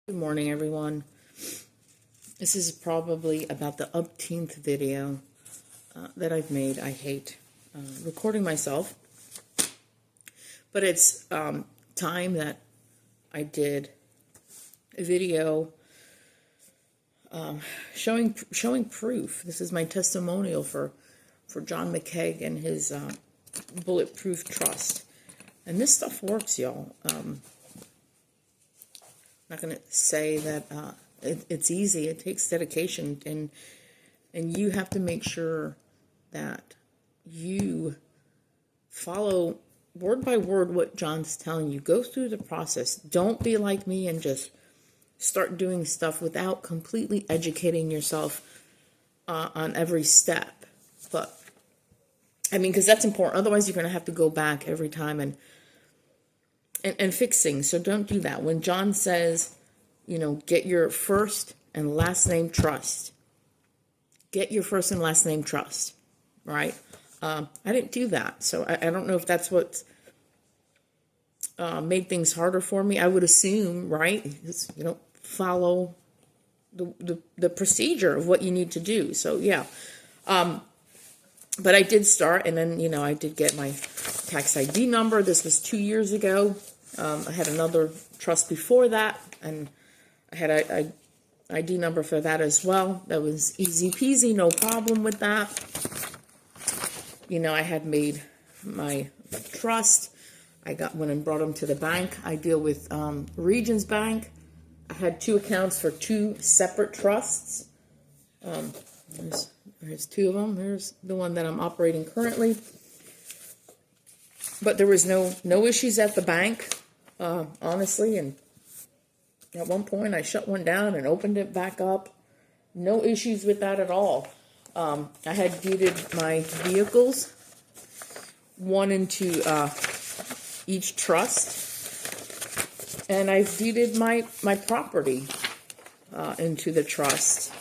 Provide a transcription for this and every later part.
Good morning, everyone. This is probably about the umpteenth video that I've made. I hate recording myself, but it's time that I did a video showing proof. This is my testimonial for John McKeag and his bulletproof trust, and this stuff works, y'all. I'm not going to say that it's easy. It takes dedication, and you have to make sure that you follow word by word what John's telling you. Go through the process. Don't be like me and just start doing stuff without completely educating yourself on every step. But, I mean, because that's important. Otherwise, you're going to have to go back every time and fix things. So don't do that. When John says, get your first and last name trust. Get your first and last name trust, right? I didn't do that. So I don't know if that's what made things harder for me. I would assume, right? Follow the procedure of what you need to do. So, yeah. But I did start, and then, I did get my tax ID number. This was 2 years ago. I had another trust before that, and I had a ID number for that as well. That was easy peasy, no problem with that. I had made my trust. I went and brought them to the bank. I deal with Regions Bank. I had 2 accounts for 2 separate trusts. There's 2 of them. There's the one that I'm operating currently. But there was no issues at the bank, honestly. And at one point, I shut one down and opened it back up. No issues with that at all. I had deeded my vehicles, one into each trust. And I've deeded my property into the trust.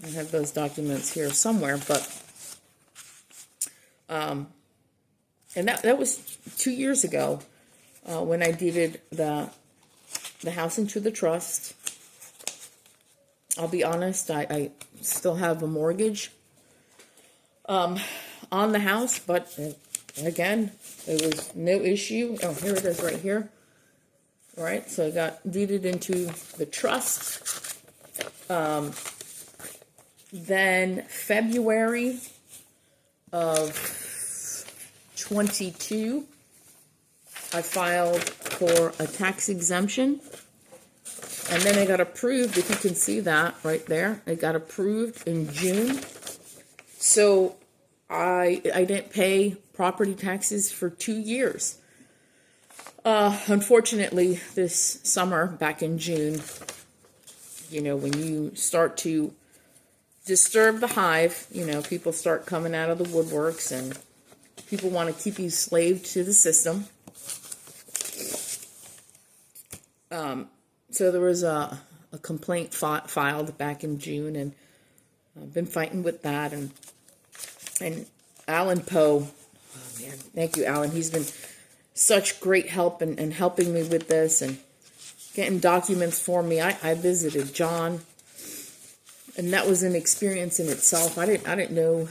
I have those documents here somewhere, but and that was 2 years ago when I deeded the house into the trust. I'll be honest, I still have a mortgage on the house, but again, there was no issue. Oh, here it is right here. All right, so I got deeded into the trust. Then February of 22, I filed for a tax exemption, and then I got approved. If you can see that right there, I got approved in June. So I didn't pay property taxes for 2 years. Unfortunately, this summer, back in June, when you start to disturb the hive, people start coming out of the woodworks, and people want to keep you slaved to the system. So there was a complaint filed back in June, and I've been fighting with that. And Alan Poe, oh man, thank you, Alan. He's been such great help in helping me with this and getting documents for me. I visited John, and that was an experience in itself. I didn't know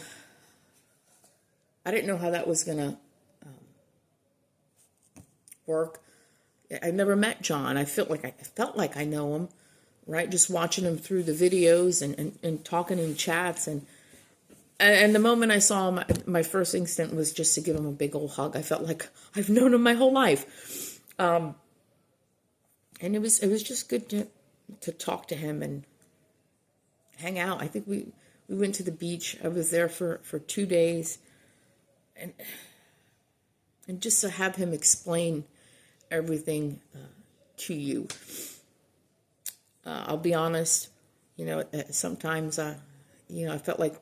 how that was gonna work. I never met John. I felt like I know him, right? Just watching him through the videos and talking in chats, and the moment I saw him, my first instinct was just to give him a big old hug. I felt like I've known him my whole life, and it was just good to talk to him and hang out. I think we went to the beach. I was there for 2 days, and just to have him explain everything to you. I'll be honest, sometimes I felt like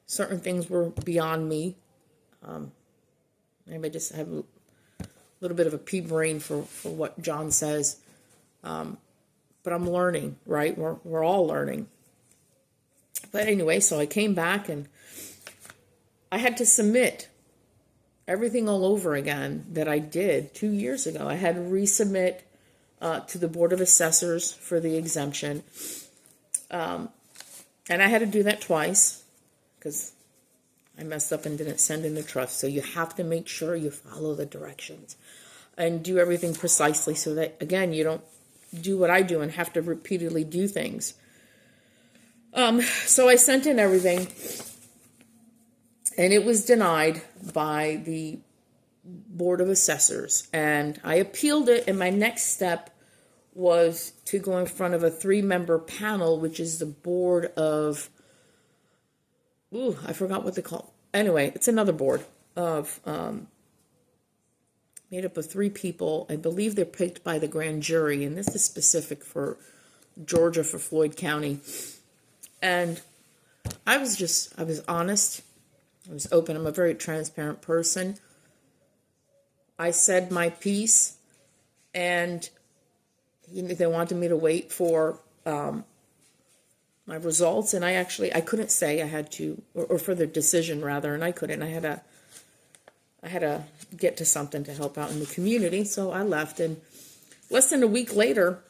certain things were beyond me. Maybe I just have a little bit of a pea brain for what John says. But I'm learning, right? We're all learning. But anyway, so I came back and I had to submit everything all over again that I did 2 years ago. I had to resubmit to the Board of Assessors for the exemption. And I had to do that twice because I messed up and didn't send in the trust. So you have to make sure you follow the directions and do everything precisely so that, again, you don't do what I do and have to repeatedly do things. So I sent in everything, and it was denied by the Board of Assessors. And I appealed it, and my next step was to go in front of a 3-member panel, which is the Board of, I forgot what they call it. Anyway, it's another board of, made up of 3 people. I believe they're picked by the grand jury, and this is specific for Georgia, for Floyd County. And I was honest. I was open. I'm a very transparent person. I said my piece, and they wanted me to wait for my results, and I couldn't say. I had to, or for the decision rather, and I couldn't. I had to get to something to help out in the community, so I left. And less than a week later,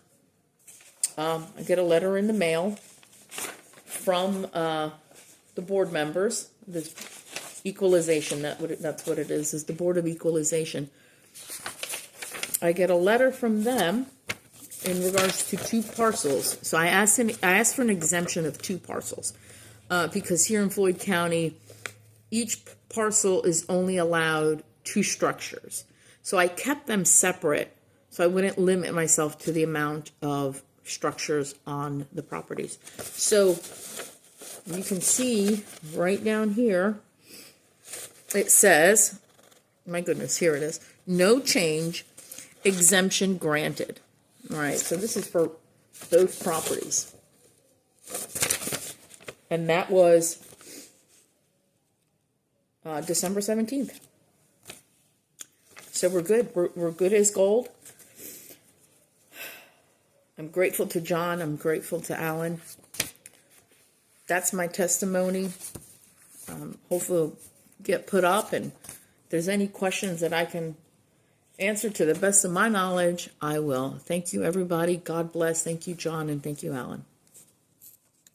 I get a letter in the mail from the board members. This equalization, that's what it is the Board of Equalization. I get a letter from them in regards to 2 parcels. So I asked for an exemption of 2 parcels because here in Floyd County, each parcel is only allowed 2 structures. So I kept them separate so I wouldn't limit myself to the amount of structures on the properties. So you can see right down here, it says, my goodness, here it is, no change, exemption granted. All right, so this is for those properties. And that was December 17th. So we're good. We're good as gold. I'm grateful to John. I'm grateful to Alan. That's my testimony. Hopefully it'll get put up, and if there's any questions that I can answer to the best of my knowledge, I will. Thank you, everybody. God bless. Thank you, John, and thank you, Alan.